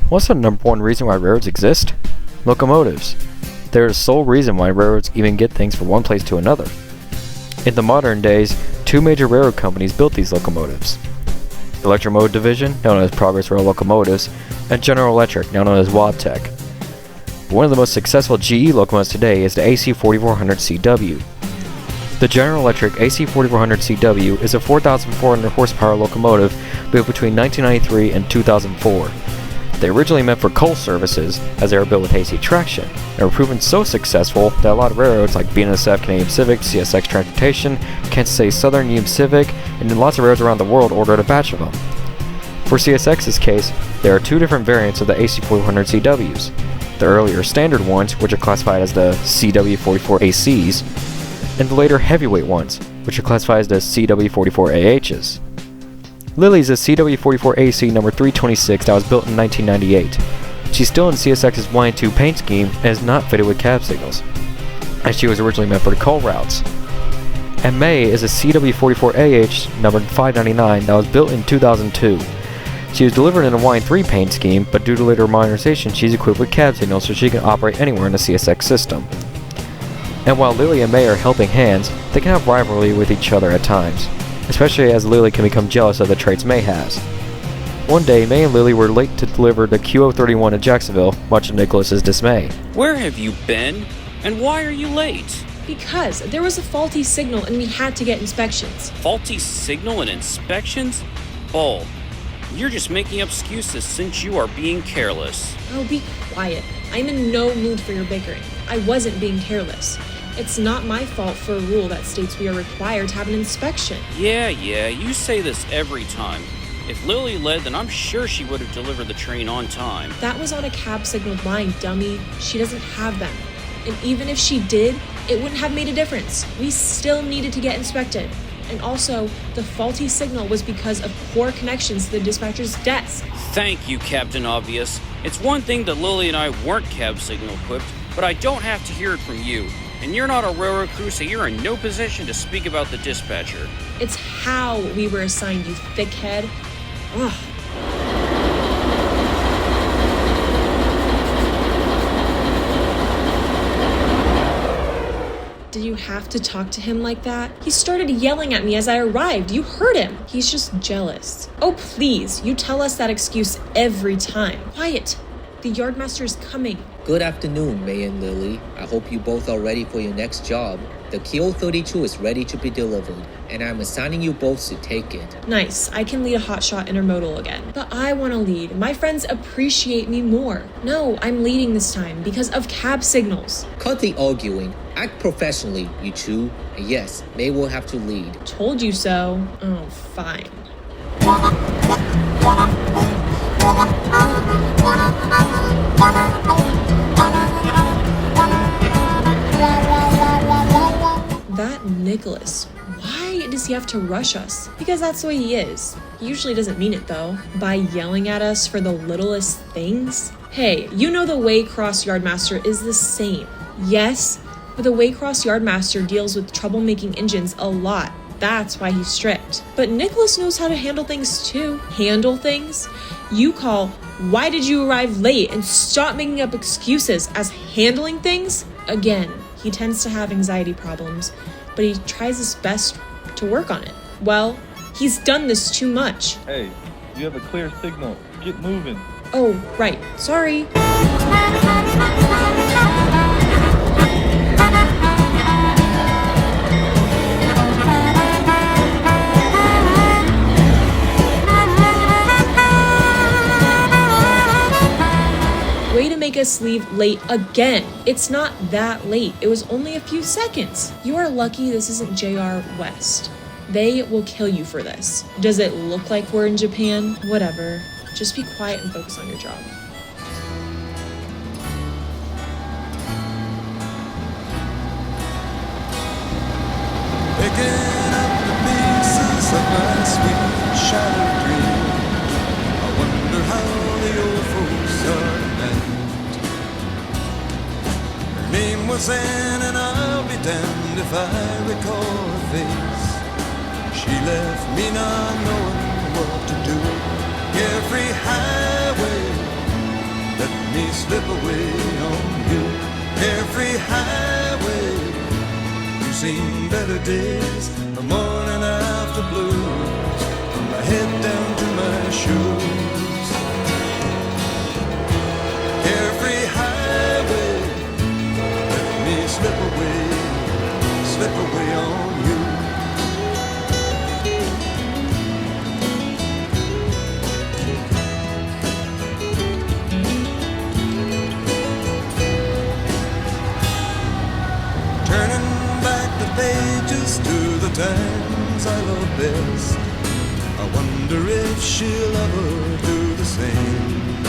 What's the number one reason why railroads exist? Locomotives. They're the sole reason why railroads even get things from one place to another. In the modern days, two major railroad companies built these locomotives. The Electromotive Division, known as Progress Rail Locomotives, and General Electric, now known as Wabtec. One of the most successful GE locomotives today is the AC4400CW. The General Electric AC4400CW is a 4,400 horsepower locomotive built between 1993 and 2004. They were originally meant for coal services, as they were built with AC traction, and were proven so successful that a lot of railroads like BNSF Canadian Pacific, CSX Transportation, Kansas City Southern Union Pacific, and lots of railroads around the world ordered a batch of them. For CSX's case, there are two different variants of the AC4400CWs. The earlier standard ones, which are classified as the CW44ACs, and the later heavyweight ones, which are classified as the CW44AHs. Lily's a CW44AC number 326 that was built in 1998. She's still in CSX's 1 and 2 paint scheme and is not fitted with cab signals, as she was originally meant for the coal routes. And May is a CW44AH number 599 that was built in 2002. She was delivered in a 1 and 3 paint scheme, but due to later modernization, she's equipped with cab signals so she can operate anywhere in the CSX system. And while Lily and May are helping hands, they can have rivalry with each other at times, especially as Lily can become jealous of the traits May has. One day, May and Lily were late to deliver the QO31 to Jacksonville, much to Nicholas's dismay. Where have you been? And why are you late? Because there was a faulty signal and we had to get inspections. Faulty signal and inspections? Bull. You're just making excuses since you are being careless. Oh, be quiet. I'm in no mood for your bickering. I wasn't being careless. It's not my fault for a rule that states we are required to have an inspection. Yeah, you say this every time. If Lily led, then I'm sure she would have delivered the train on time. That was on a cab signaled line, dummy. She doesn't have them. And even if she did, it wouldn't have made a difference. We still needed to get inspected. And also, the faulty signal was because of poor connections to the dispatcher's desk. Thank you, Captain Obvious. It's one thing that Lily and I weren't cab signal equipped, but I don't have to hear it from you. And you're not a railroad crew, so you're in no position to speak about the dispatcher. It's how we were assigned, you thickhead. Ugh. Did you have to talk to him like that? He started yelling at me as I arrived. You heard him. He's just jealous. Oh, please. You tell us that excuse every time. Quiet. The Yardmaster is coming. Good afternoon, May and Lily. I hope you both are ready for your next job. The KO32 is ready to be delivered, and I'm assigning you both to take it. Nice. I can lead a hotshot intermodal again. But I want to lead. My friends appreciate me more. No, I'm leading this time because of cab signals. Cut the arguing. Act professionally, you two. And yes, May will have to lead. Told you so. Oh, fine. That Nicholas, why does he have to rush us? Because that's the way he is. He usually doesn't mean it though, by yelling at us for the littlest things. Hey, you know the Waycross Yardmaster is the same. Yes, but the Waycross Yardmaster deals with troublemaking engines a lot. That's why he's strict. But Nicholas knows how to handle things too. Handle things? You call, why did you arrive late, and stop making up excuses as handling things? Again, he tends to have anxiety problems, but he tries his best to work on it. Well, he's done this too much. Hey, you have a clear signal. Get moving. Oh, right. Sorry. Way to make us leave late again. It's not that late. It was only a few seconds. You are lucky this isn't JR West. They will kill you for this. Does it look like we're in Japan? Whatever. Just be quiet and focus on your job. Picking up the pieces of my sweet shattered dream. I wonder how the old folks are named. Her name was Anne, and I'll be damned if I recall her face. She left me not knowing what to do. Every highway me slip away on you. Carefree highway, you've seen better days, the morning after blues, from my head down to my shoes. Carefree highway, let me slip away on you. Pages to the times I love best, I wonder if she'll ever do the same.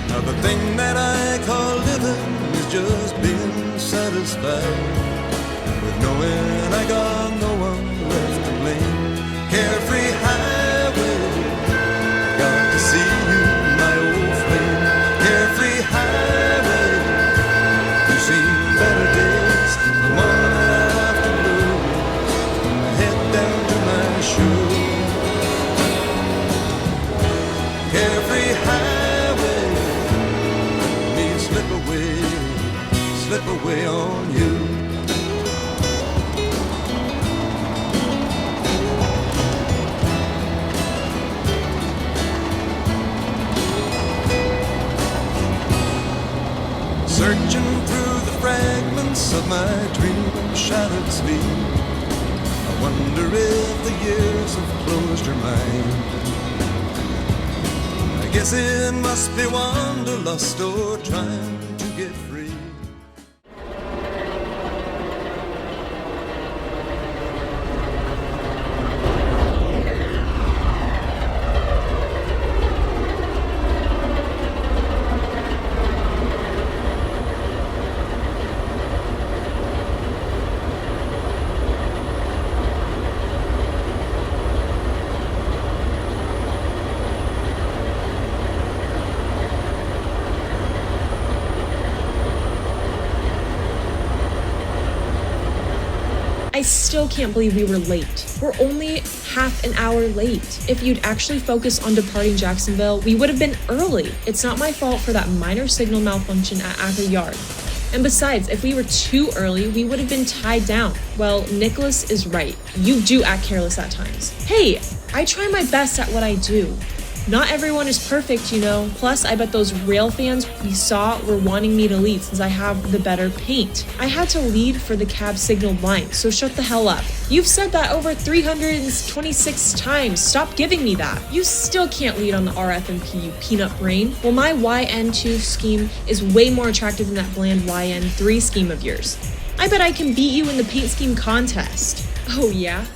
Now the thing that I call living is just being satisfied with knowing I got no one left to blame. Carefree highway, got to see you, my old flame. Carefree highway, you've seen better days, the morning after blues, my head down to my shoes. Carefree highway, let me slip away on you. Searching through the fragments of my dream-shattered sleep, I wonder if the years have closed her mind. I guess it must be wanderlust or trying to get free. I still can't believe we were late. We're only half an hour late. If you'd actually focused on departing Jacksonville, we would have been early. It's not my fault for that minor signal malfunction at Avril Yard. And besides, if we were too early, we would have been tied down. Well, Nicholas is right. You do act careless at times. Hey, I try my best at what I do. Not everyone is perfect, you know. Plus, I bet those rail fans we saw were wanting me to lead since I have the better paint. I had to lead for the cab signal line, so shut the hell up. You've said that over 326 times. Stop giving me that. You still can't lead on the RF&P, you peanut brain. Well, my YN2 scheme is way more attractive than that bland YN3 scheme of yours. I bet I can beat you in the paint scheme contest. Oh yeah?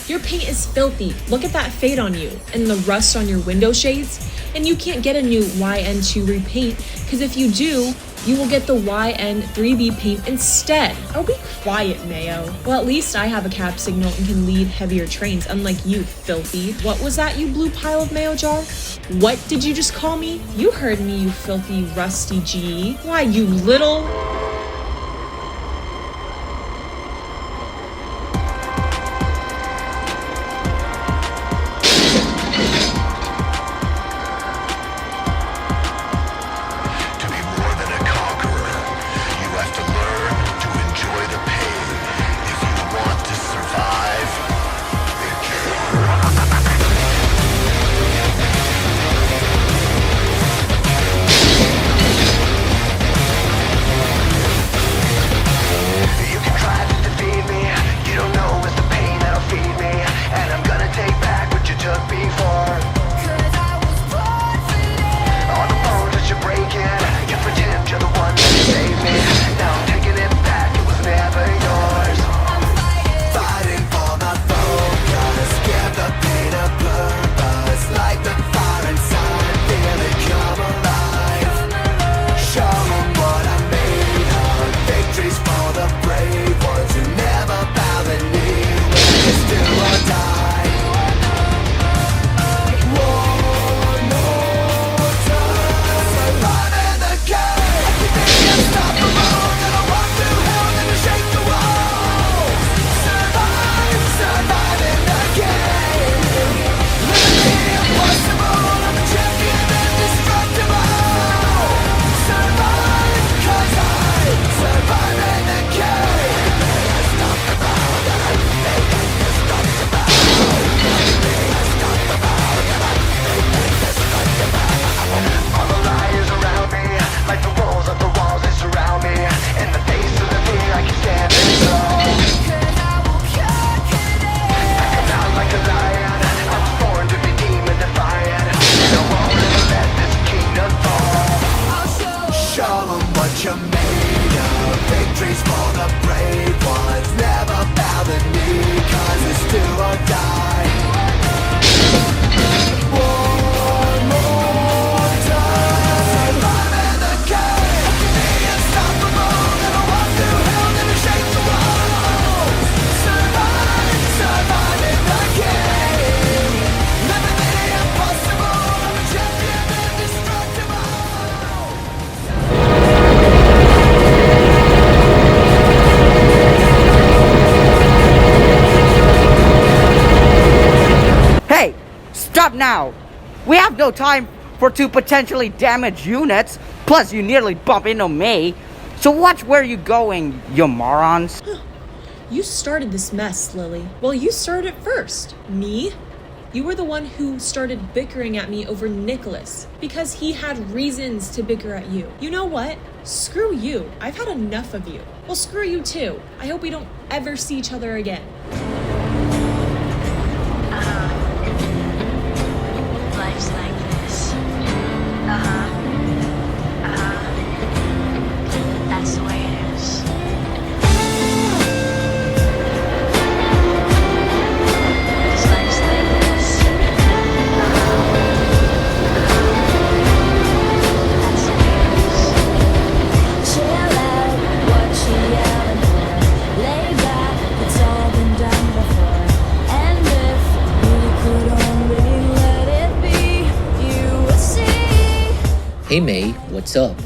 Your paint is filthy. Look at that fade on you and the rust on your window shades. And you can't get a new YN2 repaint because if you do, you will get the YN3B paint instead. Oh, be quiet, Mayo. Well, at least I have a cab signal and can lead heavier trains, unlike you, filthy. What was that, you blue pile of mayo jar? What did you just call me? You heard me, you filthy, rusty G. Why, you little... now? We have no time for two potentially damaged units. Plus, you nearly bump into me. So watch where you're going, you morons. You started this mess, Lily. Well, you started it first. Me? You were the one who started bickering at me over Nicholas because he had reasons to bicker at you. You know what? Screw you. I've had enough of you. Well, screw you too. I hope we don't ever see each other again. Life's like this. That's the way it is. Life's like this. That's the way it is. Chill out, what you yelling for? Lay back, it's all been done before. And if you could only let it be, you would see. Hey May, what's up?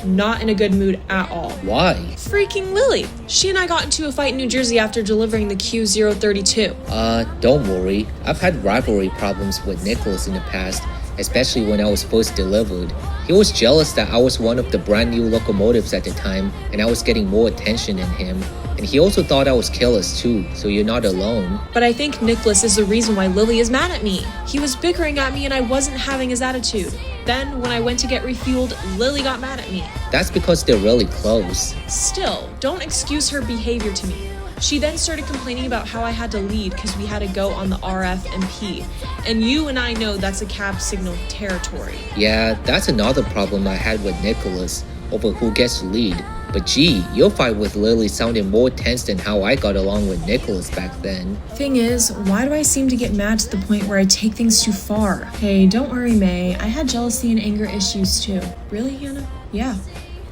Not in a good mood at all. Why? Freaking Lily. She and I got into a fight in New Jersey after delivering the Q032. Don't worry. I've had rivalry problems with Nicholas in the past, especially when I was first delivered. He was jealous that I was one of the brand new locomotives at the time, and I was getting more attention than him. And he also thought I was careless too, so you're not alone. But I think Nicholas is the reason why Lily is mad at me. He was bickering at me and I wasn't having his attitude. Then, when I went to get refueled, Lily got mad at me. That's because they're really close. Still, don't excuse her behavior to me. She then started complaining about how I had to lead because we had to go on the RF and P. And you and I know that's a cab signal territory. Yeah, that's another problem I had with Nicholas, over who gets to lead. But gee, your fight with Lily sounded more tense than how I got along with Nicholas back then. Thing is, why do I seem to get mad to the point where I take things too far? Hey, don't worry, May. I had jealousy and anger issues too. Really, Hannah? Yeah.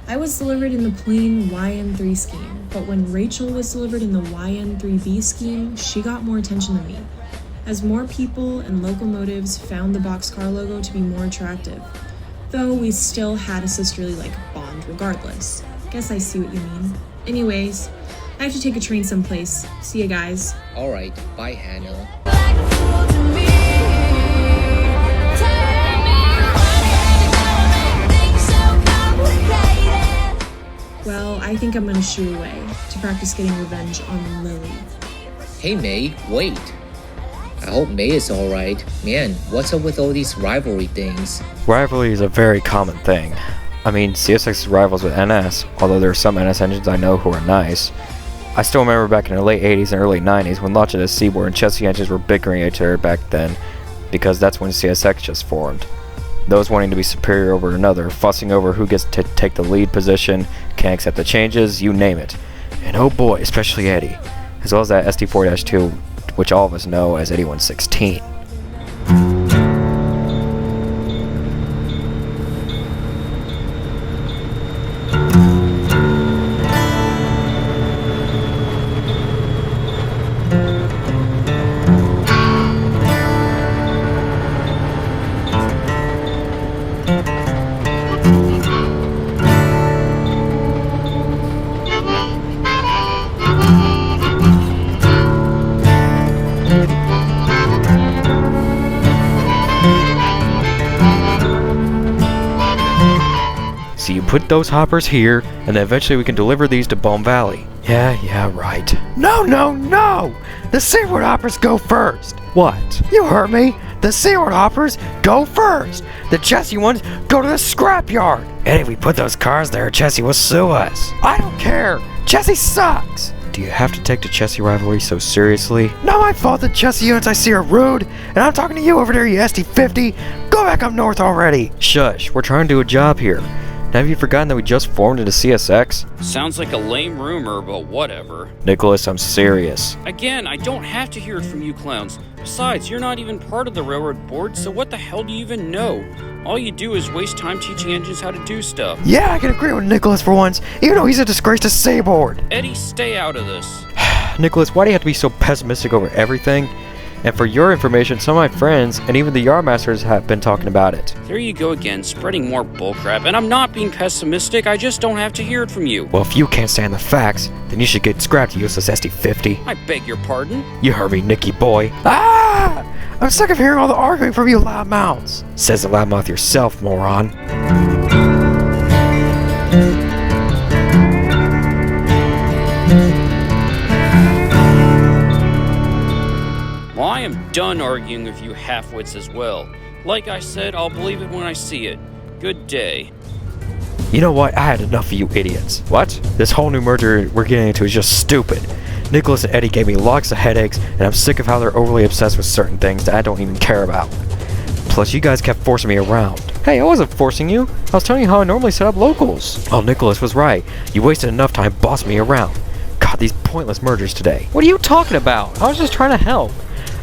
I was delivered in the plain YN3 scheme, but when Rachel was delivered in the YN3B scheme, she got more attention than me, as more people and locomotives found the boxcar logo to be more attractive. Though we still had a sisterly-like bond regardless. Guess I see what you mean. Anyways, I have to take a train someplace. See ya, guys. Alright, bye Hannah. Well, I think I'm gonna shoo away to practice getting revenge on Lily. Hey May, wait. I hope May is alright. Man, what's up with all these rivalry things? Rivalry is a very common thing. I mean, CSX is rivals with NS, although there are some NS engines I know who are nice. I still remember back in the late 80s and early 90s when lots of the Seaboard and Chessie engines were bickering at each other back then, because that's when CSX just formed. Those wanting to be superior over another, fussing over who gets to take the lead position, can't accept the changes, you name it. And oh boy, especially Eddie, as well as that SD4-2, which all of us know as 8116. So you put those hoppers here, and then eventually we can deliver these to Balm Valley. Yeah, right. No! The Seaward hoppers go first! What? You heard me! The Seaward hoppers go first! The Chessie ones go to the scrapyard! And if we put those cars there, Chessie will sue us! I don't care! Chessie sucks! Do you have to take the Chessie rivalry so seriously? Not my fault that Chessie units I see are rude, and I'm talking to you over there, you SD50! Go back up north already! Shush, we're trying to do a job here. Have you forgotten that we just formed into CSX? Sounds like a lame rumor, but whatever. Nicholas, I'm serious. Again, I don't have to hear it from you clowns. Besides, you're not even part of the railroad board, so what the hell do you even know? All you do is waste time teaching engines how to do stuff. Yeah, I can agree with Nicholas for once, even though he's a disgrace to Seaboard. Eddie, stay out of this. Nicholas, why do you have to be so pessimistic over everything? And for your information, some of my friends and even the Yardmasters have been talking about it. There you go again, spreading more bullcrap. And I'm not being pessimistic, I just don't have to hear it from you. Well, if you can't stand the facts, then you should get scrapped, useless SD50. I beg your pardon? You heard me, Nicky boy. Ah! I'm sick of hearing all the arguing from you loudmouths. Says the loudmouth yourself, moron. Well, I am done arguing with you halfwits as well. Like I said, I'll believe it when I see it. Good day. You know what? I had enough of you idiots. What? This whole new merger we're getting into is just stupid. Nicholas and Eddie gave me lots of headaches, and I'm sick of how they're overly obsessed with certain things that I don't even care about. Plus, you guys kept forcing me around. Hey, I wasn't forcing you. I was telling you how I normally set up locals. Oh, Nicholas was right. You wasted enough time bossing me around. God, these pointless mergers today. What are you talking about? I was just trying to help.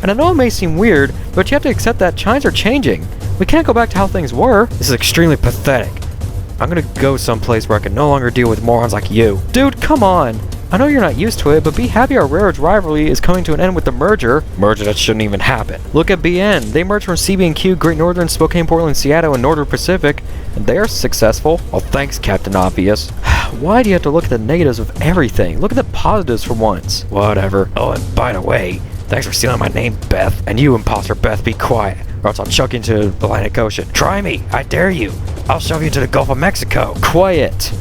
And I know it may seem weird, but you have to accept that times are changing. We can't go back to how things were. This is extremely pathetic. I'm gonna go someplace where I can no longer deal with morons like you. Dude, come on. I know you're not used to it, but be happy our Railroad's rivalry is coming to an end with the merger. Merger that shouldn't even happen. Look at BN. They merged from CB&Q, Great Northern, Spokane, Portland, Seattle, and Northern Pacific, and they are successful. Well, thanks, Captain Obvious. Why do you have to look at the negatives of everything? Look at the positives for once. Whatever. Oh, and by the way, thanks for stealing my name, Beth. And you, imposter Beth, be quiet, or else I'll chuck you into the Atlantic Ocean. Try me. I dare you. I'll shove you into the Gulf of Mexico. Quiet.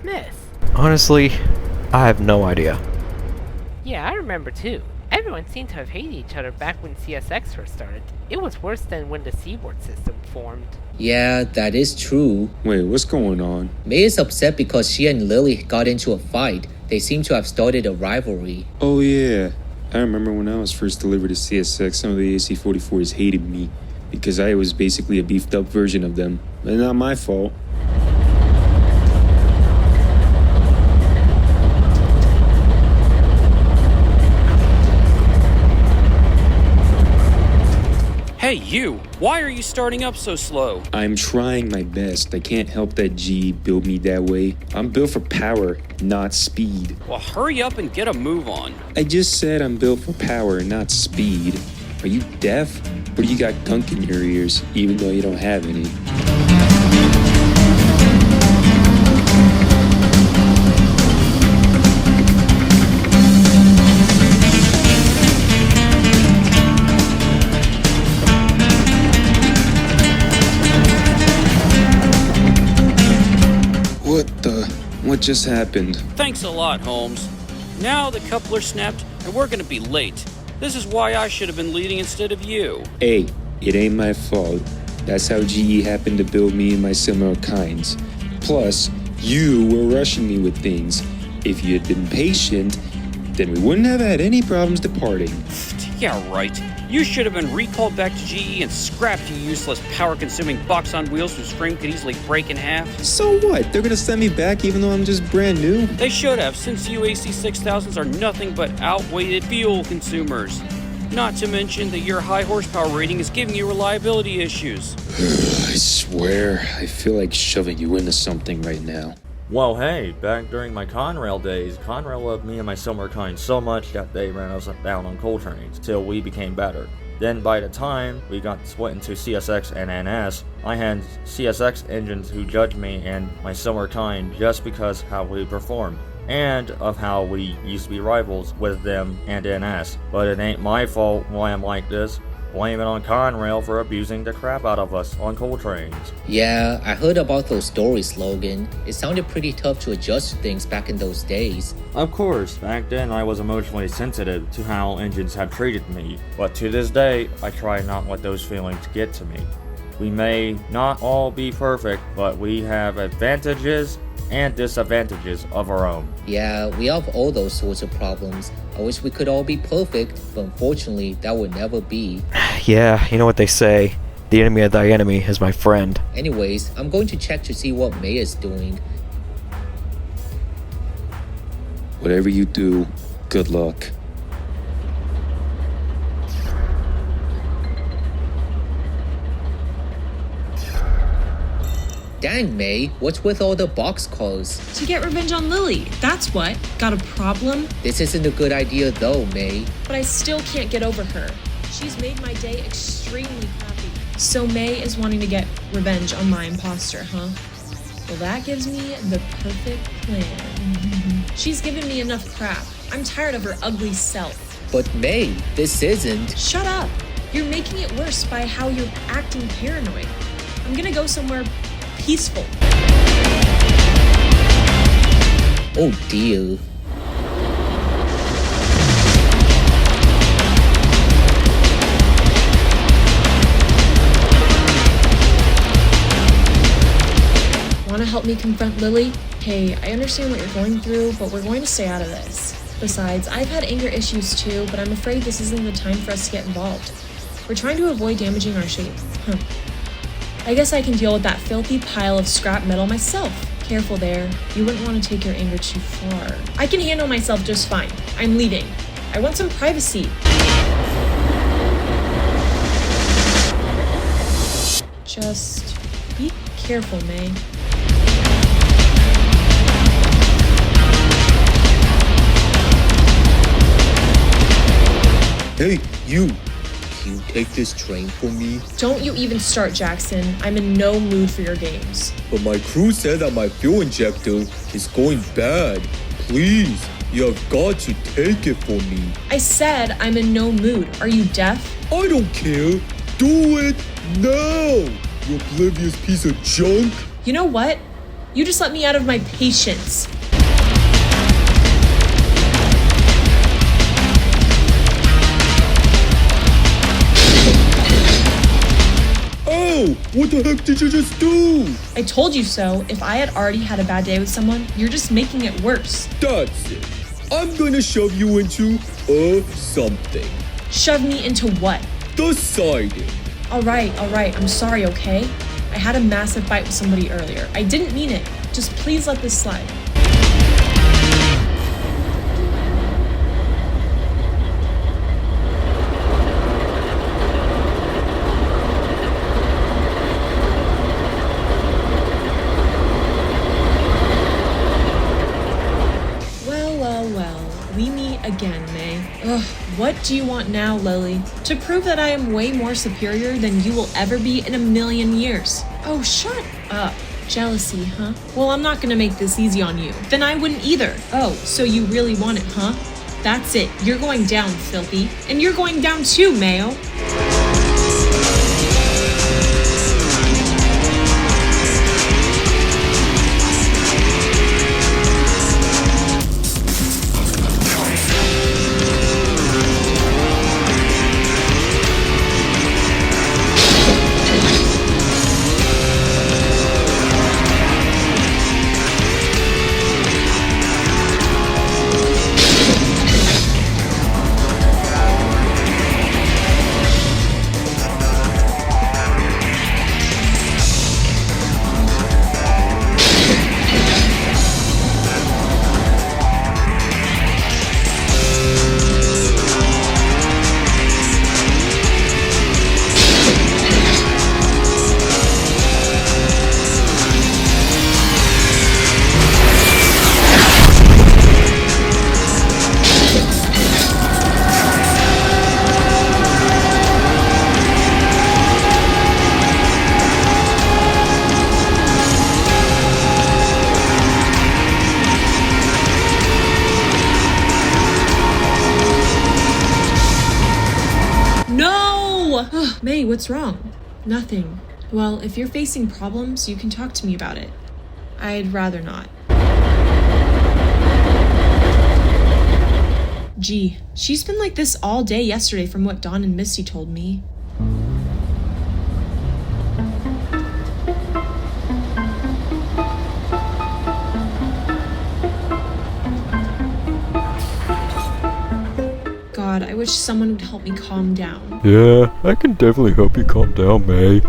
Miss? Honestly, I have no idea. Yeah, I remember too. Everyone seemed to have hated each other back when CSX first started. It was worse than when the Seaboard system formed. Yeah, that is true. Wait, what's going on? May is upset because she and Lily got into a fight. They seem to have started a rivalry. Oh yeah, I remember when I was first delivered to CSX, some of the AC44s hated me because I was basically a beefed up version of them. But not my fault. Hey, you! Why are you starting up so slow? I'm trying my best. I can't help that GE built me that way. I'm built for power, not speed. Well, hurry up and get a move on. I just said I'm built for power, not speed. Are you deaf? Or do you got gunk in your ears, even though you don't have any? What just happened? Thanks a lot, Holmes. Now the coupler snapped, and we're gonna be late. This is why I should have been leading instead of you. Hey, it ain't my fault. That's how GE happened to build me and my similar kinds. Plus, you were rushing me with things. If you had been patient, then we wouldn't have had any problems departing. Yeah, right. You should have been recalled back to GE and scrapped, you useless power-consuming box on wheels whose frame could easily break in half. So what? They're gonna send me back even though I'm just brand new? They should have, since you AC6000s are nothing but outweighted fuel consumers. Not to mention that your high horsepower rating is giving you reliability issues. I swear, I feel like shoving you into something right now. Well, hey, back during my Conrail days, Conrail loved me and my similar kind so much that they ran us down on coal trains, till we became better. Then by the time we got split into CSX and NS, I had CSX engines who judged me and my similar kind just because how we performed, and of how we used to be rivals with them and NS. But it ain't my fault why I'm like this. Blame it on Conrail for abusing the crap out of us on coal trains. Yeah, I heard about those stories, Logan. It sounded pretty tough to adjust to things back in those days. Of course, back then I was emotionally sensitive to how engines have treated me, but to this day, I try not to let those feelings get to me. We may not all be perfect, but we have advantages and disadvantages of our own. Yeah, we have all those sorts of problems. I wish we could all be perfect, but unfortunately, that would never be. Yeah, you know what they say. The enemy of thy enemy is my friend. Anyways, I'm going to check to see what May is doing. Whatever you do, good luck. Dang, May, what's with all the boxcars? To get revenge on Lily, that's what. Got a problem? This isn't a good idea though, May. But I still can't get over her. She's made my day extremely crappy. So May is wanting to get revenge on my imposter, huh? Well, that gives me the perfect plan. She's given me enough crap. I'm tired of her ugly self. But May, this isn't. Shut up. You're making it worse by how you're acting paranoid. I'm gonna go somewhere peaceful. Oh dear. Wanna help me confront Lily? Hey, I understand what you're going through, but we're going to stay out of this. Besides, I've had anger issues too, but I'm afraid this isn't the time for us to get involved. We're trying to avoid damaging our shape. I guess I can deal with that filthy pile of scrap metal myself. Careful there. You wouldn't want to take your anger too far. I can handle myself just fine. I'm leaving. I want some privacy. Just be careful, May. Hey, you! Can you take this train for me? Don't you even start, Jackson. I'm in no mood for your games. But my crew said that my fuel injector is going bad. Please, you have got to take it for me. I said I'm in no mood. Are you deaf? I don't care. Do it now, you oblivious piece of junk. You know what? You just let me out of my patience. Oh, what the heck did you just do? I told you so. If I had already had a bad day with someone, you're just making it worse. That's it. I'm gonna shove you into something. Shove me into what? The siding. Alright, I'm sorry, okay? I had a massive fight with somebody earlier. I didn't mean it. Just please let this slide. We meet again, May. Ugh, what do you want now, Lily? To prove that I am way more superior than you will ever be in a million years. Oh, shut up. Jealousy, huh? Well, I'm not gonna make this easy on you. Then I wouldn't either. Oh, so you really want it, huh? That's it. You're going down, filthy. And you're going down too, Mayo. May, what's wrong? Nothing. Well, if you're facing problems, you can talk to me about it. I'd rather not. Gee, she's been like this all day yesterday from what Dawn and Misty told me. God, I wish someone would help me calm down. Yeah, I can definitely help you calm down, May.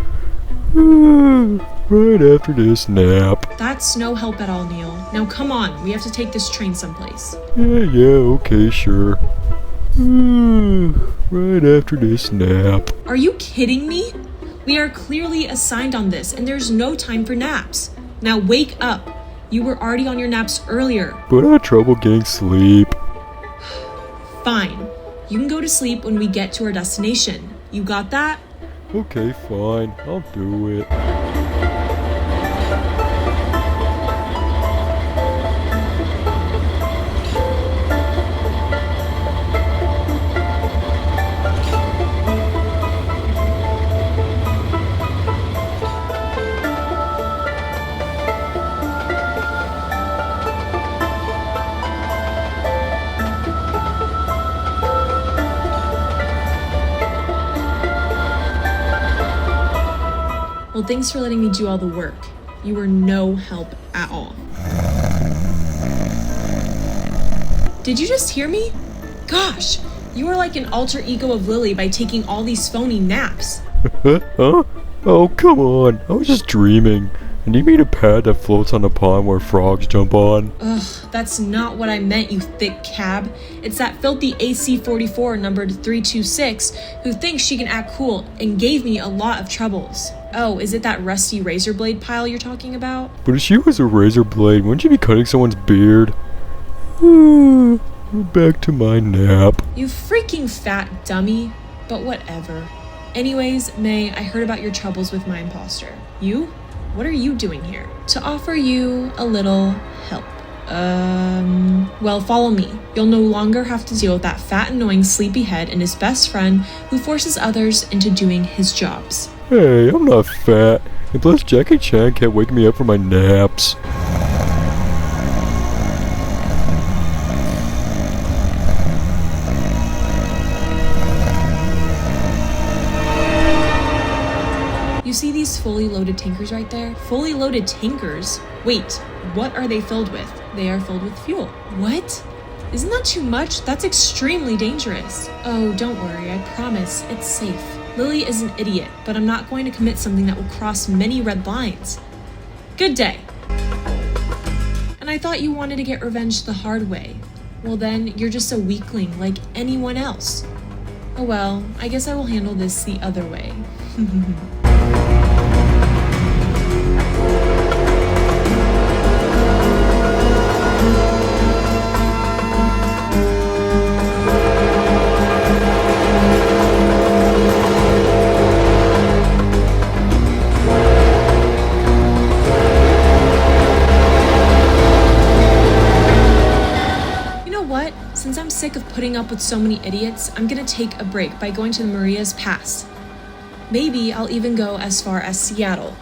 Right after this nap. That's no help at all, Neil. Now come on, we have to take this train someplace. Yeah, okay, sure. Right after this nap. Are you kidding me? We are clearly assigned on this, and there's no time for naps. Now wake up. You were already on your naps earlier. But I had trouble getting sleep. Fine. You can go to sleep when we get to our destination. You got that? Okay, fine. I'll do it. Well, thanks for letting me do all the work. You were no help at all. Did you just hear me? Gosh, you are like an alter ego of Lily by taking all these phony naps. Huh? Oh, come on. I was just dreaming. And you mean a pad that floats on a pond where frogs jump on? Ugh, that's not what I meant, you thick cab. It's that filthy AC44 numbered 326 who thinks she can act cool and gave me a lot of troubles. Oh, is it that rusty razor blade pile you're talking about? But if she was a razor blade, wouldn't she be cutting someone's beard? Back to my nap. You freaking fat dummy. But whatever. Anyways, May, I heard about your troubles with my imposter. You? What are you doing here? To offer you a little help. Well, follow me. You'll no longer have to deal with that fat, annoying sleepyhead and his best friend who forces others into doing his jobs. Hey, I'm not fat. And plus, Jackie Chan can't wake me up from my naps. You see these fully loaded tankers right there? Fully loaded tankers? Wait, what are they filled with? They are filled with fuel. What? Isn't that too much? That's extremely dangerous. Oh, don't worry, I promise, it's safe. Lily is an idiot, but I'm not going to commit something that will cross many red lines. Good day. And I thought you wanted to get revenge the hard way. Well then, you're just a weakling like anyone else. Oh well, I guess I will handle this the other way. Since I'm sick of putting up with so many idiots, I'm gonna take a break by going to the Maria's Pass. Maybe I'll even go as far as Seattle.